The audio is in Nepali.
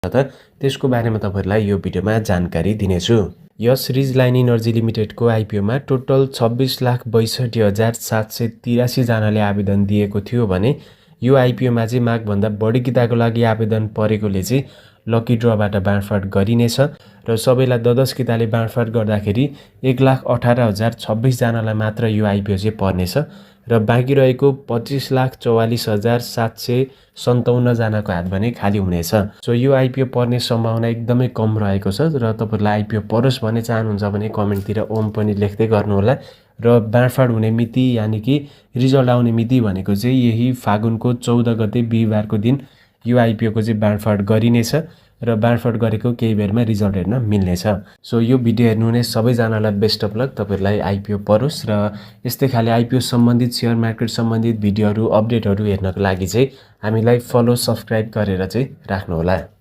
त त्यसको बारेमा तपाईहरुलाई यो भिडियोमा जानकारी दिनेछु। यस रिजलाइन इनर्जी लिमिटेडको आइपिओमा टोटल 26,62,783 जनाले आवेदन दिएको थियो भने यो आइपिओमा चाहिँ मागभन्दा बढी किताको लागि आवेदन परेकोले चाहिँ लकी ड्रबाट बाँडफाट गरिनेछ र सबैलाई 10 किताले बाँडफाट गर्दाखेरि 1,18,026 जनालाई मात्र यो आइपिओ चाहिँ पर्नेछ र बाँकी रहेको 25,44,757 जनाको हात भने खाली हुनेछ। सो यो आइपिओ पर्ने सम्भावना एकदमै कम रहेको छ र तपाईहरुलाई आइपिओ परोस् भन्ने चाहनुहुन्छ भने कमेन्टतिर ओम पनि लेख्दै गर्नु होला र बाँडफाट हुने मिति यानी कि रिजल्ट आउने मिति भनेको चाहिँ यही फागुनको 14 गते बिहीबारको दिन यो आइपिओ को चाहिँ बाँडफाट गरिनेछ र बाँडफाट गरेको केही बेरमा रिजल्ट हेर्न मिल्नेछ। सो यो भिडियो हेर्नुहुने सबैजनालाई बेस्ट अफ लक, तपाईहरुलाई आइपिओ परोस् र यस्तै खाली आइपिओ सम्बन्धित शेयर मार्केट सम्बन्धित भिडियोहरु अपडेटहरु हेर्नको लागि चाहिँ हामीलाई फलो सब्स्क्राइब गरेर चाहिँ राख्नु होला।